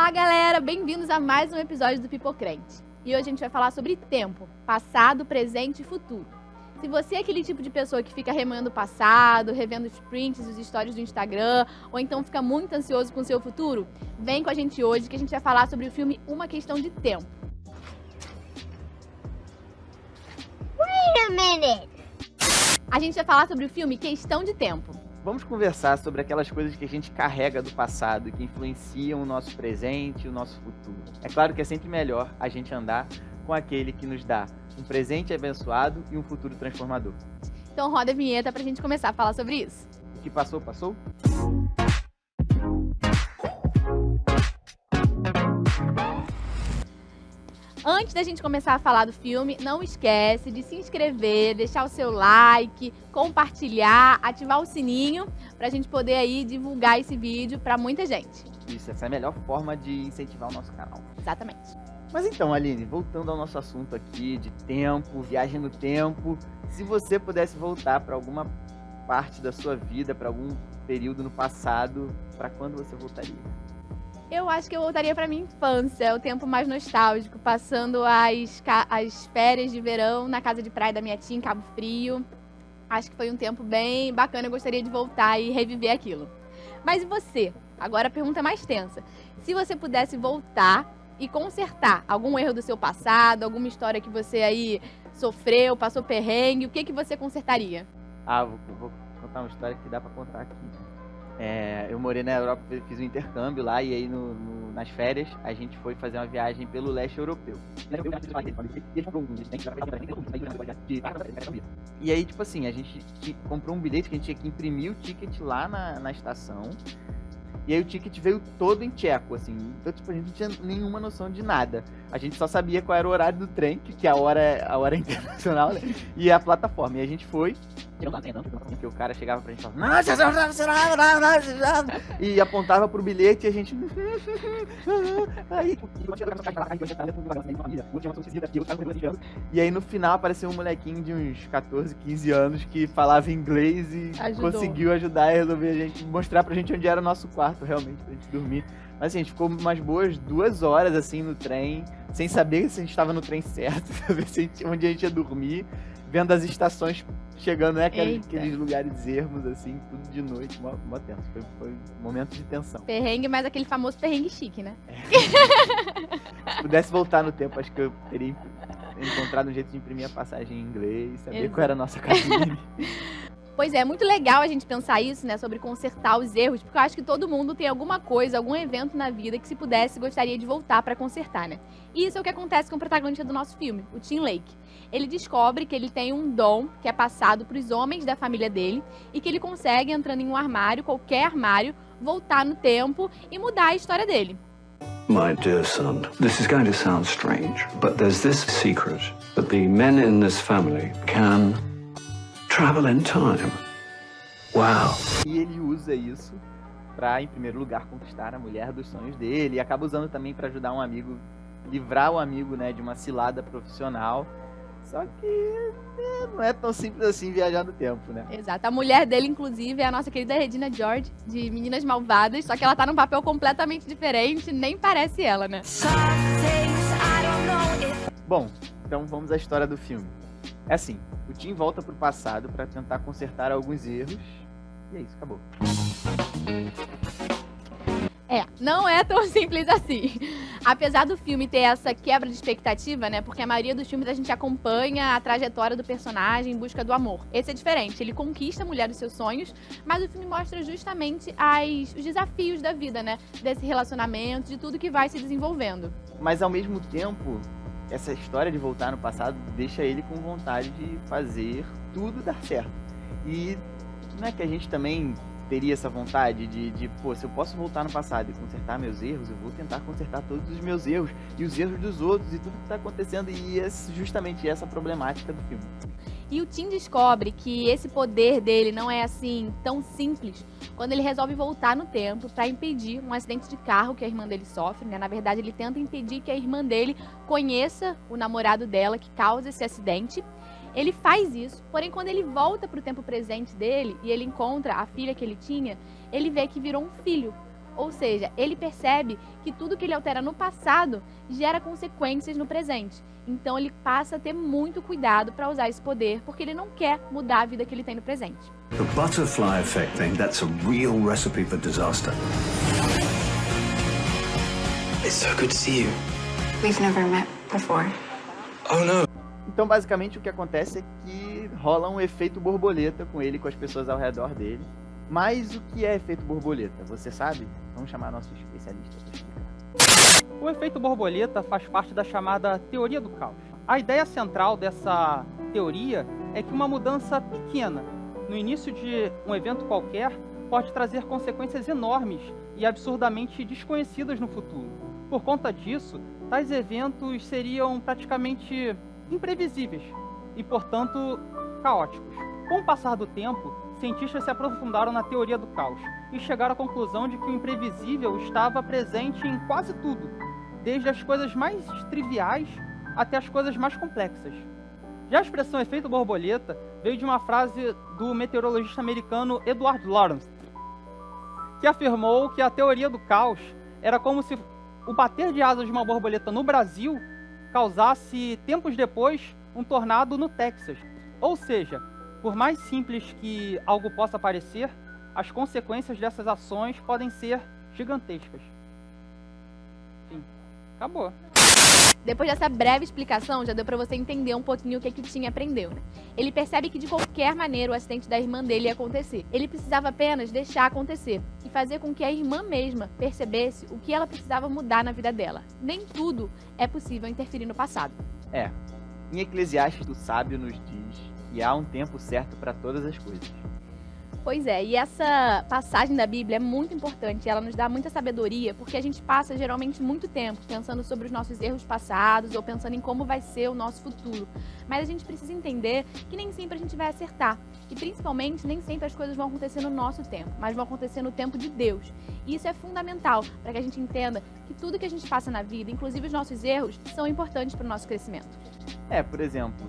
Olá, galera! Bem-vindos a mais um episódio do Pipocrente. E hoje a gente vai falar sobre tempo, passado, presente e futuro. Se você é aquele tipo de pessoa que fica remando o passado, revendo os prints, os stories do Instagram, ou então fica muito ansioso com o seu futuro, vem com a gente hoje que a gente vai falar sobre o filme Uma Questão de Tempo. Wait a minute! A gente vai falar sobre o filme Questão de Tempo. Vamos conversar sobre aquelas coisas que a gente carrega do passado e que influenciam o nosso presente e o nosso futuro. É claro que é sempre melhor a gente andar com aquele que nos dá um presente abençoado e um futuro transformador. Então roda a vinheta pra gente começar a falar sobre isso. O que passou, passou? Antes da gente começar a falar do filme, não esquece de se inscrever, deixar o seu like, compartilhar, ativar o sininho pra gente poder aí divulgar esse vídeo pra muita gente. Isso, essa é a melhor forma de incentivar o nosso canal. Exatamente. Mas então, Aline, voltando ao nosso assunto aqui de tempo, viagem no tempo, se você pudesse voltar para alguma parte da sua vida, para algum período no passado, para quando você voltaria? Eu acho que eu voltaria pra minha infância, o tempo mais nostálgico, passando as férias de verão na casa de praia da minha tia em Cabo Frio. Acho que foi um tempo bem bacana, eu gostaria de voltar e reviver aquilo. Mas e você? Agora a pergunta mais tensa. Se você pudesse voltar e consertar algum erro do seu passado, alguma história que você aí sofreu, passou perrengue, o que você consertaria? Vou contar uma história que dá pra contar aqui. Eu morei na Europa, fiz um intercâmbio lá e aí nas férias a gente foi fazer uma viagem pelo leste europeu. E aí, tipo assim, a gente comprou um bilhete que a gente tinha que imprimir o ticket lá na estação. E aí o ticket veio todo em tcheco, assim. Então, tipo, a gente não tinha nenhuma noção de nada. A gente só sabia qual era o horário do trem, que a hora é internacional, né? E a plataforma. E a gente foi, que o cara chegava pra gente e falava, e apontava pro bilhete e a gente... E aí no final apareceu um molequinho de uns 14, 15 anos que falava inglês e conseguiu ajudar e resolver a gente, mostrar pra gente onde era o nosso quarto realmente, pra gente dormir. Mas assim, a gente ficou umas boas 2 horas assim no trem, sem saber se a gente estava no trem certo, saber onde a gente ia dormir, vendo as estações chegando, né? Aqueles lugares ermos, assim, tudo de noite, mó tenso. Foi um momento de tensão. Perrengue, mas aquele famoso perrengue chique, né? Se pudesse voltar no tempo, acho que eu teria encontrado um jeito de imprimir a passagem em inglês, saber qual era a nossa cabine. Pois é muito legal a gente pensar isso, né, sobre consertar os erros, porque eu acho que todo mundo tem alguma coisa, algum evento na vida que se pudesse gostaria de voltar pra consertar, né? E isso é o que acontece com o protagonista do nosso filme, o Tim Lake. Ele descobre que ele tem um dom que é passado pros homens da família dele e que ele consegue, entrando em um armário, qualquer armário, voltar no tempo e mudar a história dele. My dear son, this is going to sound strange, but there's this secret that the men in this family can travel in time. Wow. E ele usa isso pra, em primeiro lugar, conquistar a mulher dos sonhos dele. E acaba usando também pra ajudar um amigo, livrar o amigo, né, de uma cilada profissional. Só que não é tão simples assim viajar no tempo, né? Exato. A mulher dele, inclusive, é a nossa querida Regina George, de Meninas Malvadas. Só que ela tá num papel completamente diferente, nem parece ela, né? Bom, então vamos à história do filme. É assim, o Tim volta pro passado pra tentar consertar alguns erros. E é isso, acabou. Não é tão simples assim. Apesar do filme ter essa quebra de expectativa, né? Porque a maioria dos filmes a gente acompanha a trajetória do personagem em busca do amor. Esse é diferente, ele conquista a mulher dos seus sonhos, mas o filme mostra justamente os desafios da vida, né? Desse relacionamento, de tudo que vai se desenvolvendo. Mas ao mesmo tempo, essa história de voltar no passado deixa ele com vontade de fazer tudo dar certo. E não é que a gente também teria essa vontade pô, se eu posso voltar no passado e consertar meus erros, eu vou tentar consertar todos os meus erros e os erros dos outros e tudo que tá acontecendo, e é justamente essa problemática do filme. E o Tim descobre que esse poder dele não é assim tão simples quando ele resolve voltar no tempo para impedir um acidente de carro que a irmã dele sofre, né? Na verdade, ele tenta impedir que a irmã dele conheça o namorado dela que causa esse acidente. Ele faz isso, porém quando ele volta para o tempo presente dele e ele encontra a filha que ele tinha, ele vê que virou um filho. Ou seja, ele percebe que tudo que ele altera no passado gera consequências no presente. Então ele passa a ter muito cuidado para usar esse poder, porque ele não quer mudar a vida que ele tem no presente. The butterfly effect thing, that's a real recipe for disaster. It's so good to see you. We've never met before. Oh no. Então, basicamente, o que acontece é que rola um efeito borboleta com ele, com as pessoas ao redor dele. Mas o que é efeito borboleta? Você sabe? Vamos chamar nosso especialista para explicar. O efeito borboleta faz parte da chamada teoria do caos. A ideia central dessa teoria é que uma mudança pequena no início de um evento qualquer pode trazer consequências enormes e absurdamente desconhecidas no futuro. Por conta disso, tais eventos seriam praticamente imprevisíveis e, portanto, caóticos. Com o passar do tempo, cientistas se aprofundaram na teoria do caos e chegaram à conclusão de que o imprevisível estava presente em quase tudo, desde as coisas mais triviais até as coisas mais complexas. Já a expressão efeito borboleta veio de uma frase do meteorologista americano Edward Lorenz, que afirmou que a teoria do caos era como se o bater de asas de uma borboleta no Brasil causasse, tempos depois, um tornado no Texas. Ou seja, por mais simples que algo possa parecer, as consequências dessas ações podem ser gigantescas. Enfim, acabou. Depois dessa breve explicação, já deu pra você entender um pouquinho o que o Tim aprendeu, né? Ele percebe que de qualquer maneira o acidente da irmã dele ia acontecer. Ele precisava apenas deixar acontecer e fazer com que a irmã mesma percebesse o que ela precisava mudar na vida dela. Nem tudo é possível interferir no passado. Em Eclesiastes, o sábio nos diz que há um tempo certo para todas as coisas. Pois é, e essa passagem da Bíblia é muito importante, ela nos dá muita sabedoria, porque a gente passa geralmente muito tempo pensando sobre os nossos erros passados ou pensando em como vai ser o nosso futuro. Mas a gente precisa entender que nem sempre a gente vai acertar. E principalmente, nem sempre as coisas vão acontecer no nosso tempo, mas vão acontecer no tempo de Deus. E isso é fundamental para que a gente entenda que tudo que a gente passa na vida, inclusive os nossos erros, são importantes para o nosso crescimento. Por exemplo,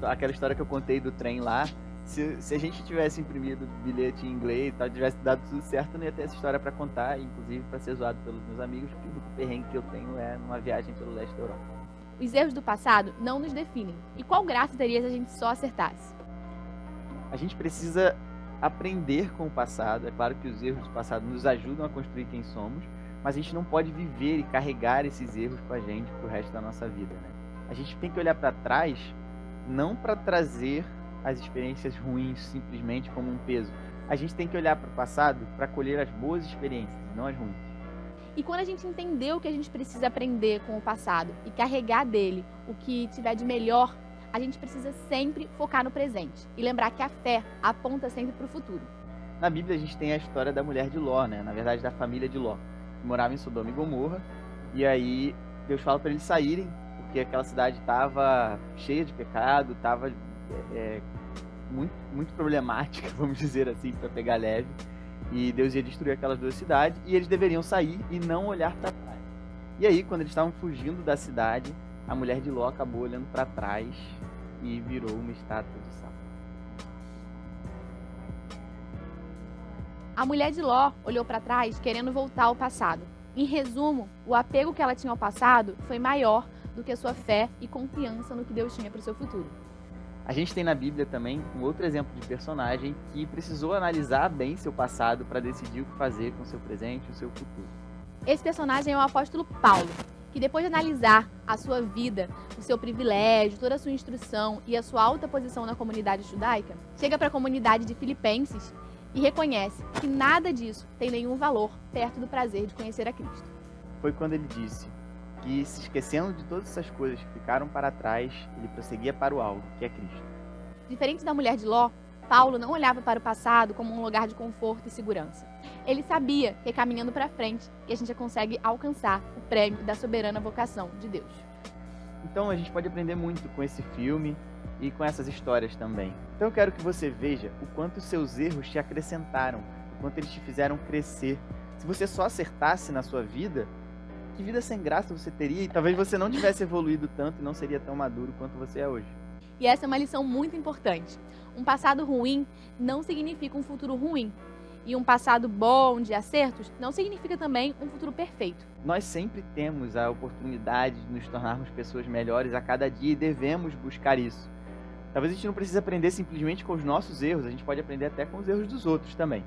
aquela história que eu contei do trem lá, se a gente tivesse imprimido bilhete em inglês e tal, tivesse dado tudo certo, eu não ia ter essa história pra contar, inclusive pra ser zoado pelos meus amigos, porque o único perrengue que eu tenho é numa viagem pelo leste da Europa. Os erros do passado não nos definem. E qual graça teria se a gente só acertasse? A gente precisa aprender com o passado. É claro que os erros do passado nos ajudam a construir quem somos, mas a gente não pode viver e carregar esses erros com a gente pro resto da nossa vida, né? A gente tem que olhar pra trás, não pra trazer as experiências ruins simplesmente como um peso. A gente tem que olhar para o passado para colher as boas experiências, não as ruins. E quando a gente entender o que a gente precisa aprender com o passado e carregar dele o que tiver de melhor, a gente precisa sempre focar no presente e lembrar que a fé aponta sempre para o futuro. Na Bíblia a gente tem a história da mulher de Ló, né? Na verdade da família de Ló, que morava em Sodoma e Gomorra, e aí Deus fala para eles saírem, porque aquela cidade estava cheia de pecado, estava muito problemática, vamos dizer assim, para pegar leve, e Deus ia destruir aquelas duas cidades e eles deveriam sair e não olhar para trás. E aí, quando eles estavam fugindo da cidade, a mulher de Ló acabou olhando para trás e virou uma estátua de sal. A mulher de Ló olhou para trás querendo voltar ao passado. Em resumo, o apego que ela tinha ao passado foi maior do que a sua fé e confiança no que Deus tinha para o seu futuro. A gente tem na Bíblia também um outro exemplo de personagem que precisou analisar bem seu passado para decidir o que fazer com seu presente e o seu futuro. Esse personagem é o apóstolo Paulo, que depois de analisar a sua vida, o seu privilégio, toda a sua instrução e a sua alta posição na comunidade judaica, chega para a comunidade de Filipenses e reconhece que nada disso tem nenhum valor perto do prazer de conhecer a Cristo. Foi quando ele disse que, se esquecendo de todas essas coisas que ficaram para trás, ele prosseguia para o alvo, que é Cristo. Diferente da mulher de Ló, Paulo não olhava para o passado como um lugar de conforto e segurança. Ele sabia que caminhando para frente que a gente consegue alcançar o prêmio da soberana vocação de Deus. Então a gente pode aprender muito com esse filme e com essas histórias também. Então eu quero que você veja o quanto os seus erros te acrescentaram, o quanto eles te fizeram crescer. Se você só acertasse na sua vida, que vida sem graça você teria e talvez você não tivesse evoluído tanto e não seria tão maduro quanto você é hoje. E essa é uma lição muito importante. Um passado ruim não significa um futuro ruim. e um passado bom de acertos não significa também um futuro perfeito. Nós sempre temos a oportunidade de nos tornarmos pessoas melhores a cada dia e devemos buscar isso. Talvez a gente não precise aprender simplesmente com os nossos erros, a gente pode aprender até com os erros dos outros também.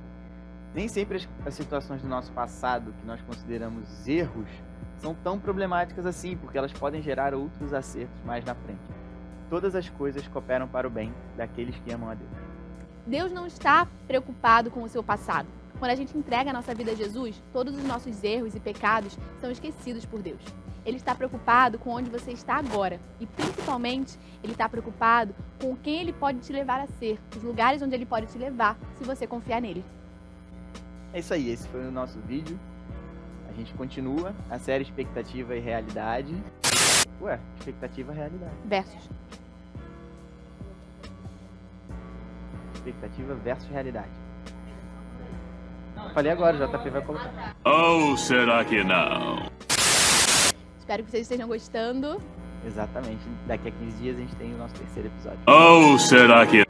Nem sempre as situações do nosso passado que nós consideramos erros são tão problemáticas assim, porque elas podem gerar outros acertos mais na frente. Todas as coisas cooperam para o bem daqueles que amam a Deus. Deus não está preocupado com o seu passado. Quando a gente entrega a nossa vida a Jesus, todos os nossos erros e pecados são esquecidos por Deus. Ele está preocupado com onde você está agora. E, principalmente, Ele está preocupado com quem Ele pode te levar a ser, os lugares onde Ele pode te levar, se você confiar nele. É isso aí, esse foi o nosso vídeo. A gente continua a série Expectativa e Realidade. Ué, expectativa e realidade. Versus. Expectativa versus realidade. Eu falei agora, o JP vai colocar. Ou será que não? Espero que vocês estejam gostando. Exatamente. Daqui a 15 dias a gente tem o nosso terceiro episódio. Ou será que...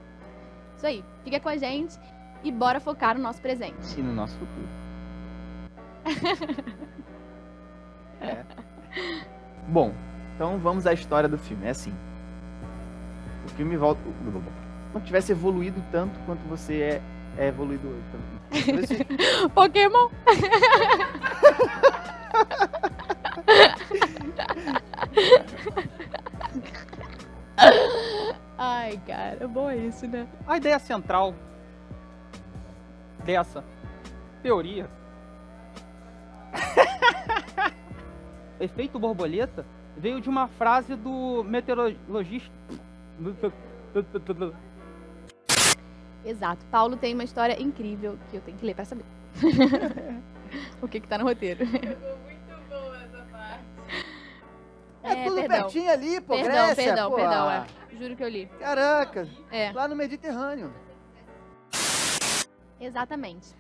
Isso aí. Fica com a gente e bora focar no nosso presente. E no nosso futuro. É. Bom, então vamos à história do filme. É assim. O filme volta... Não tivesse evoluído tanto quanto você é evoluído hoje. Pokémon! Ai, cara, bom é isso, né? A ideia central dessa teoria, efeito borboleta, veio de uma frase do meteorologista. Exato. Paulo tem uma história incrível que eu tenho que ler pra saber. O que tá no roteiro. Ficou muito boa essa parte. É tudo perdão. pertinho ali, pô, Perdão, Grécia, perdão, pô. perdão, é. Juro que eu li. Caraca, É. lá no Mediterrâneo. Exatamente.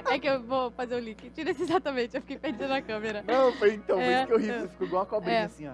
É que eu vou fazer o link. Tira esse exatamente, eu fiquei perdendo a câmera. Não, foi então, É, isso que eu ri, é. você ficou igual uma cobrinha É. assim, ó.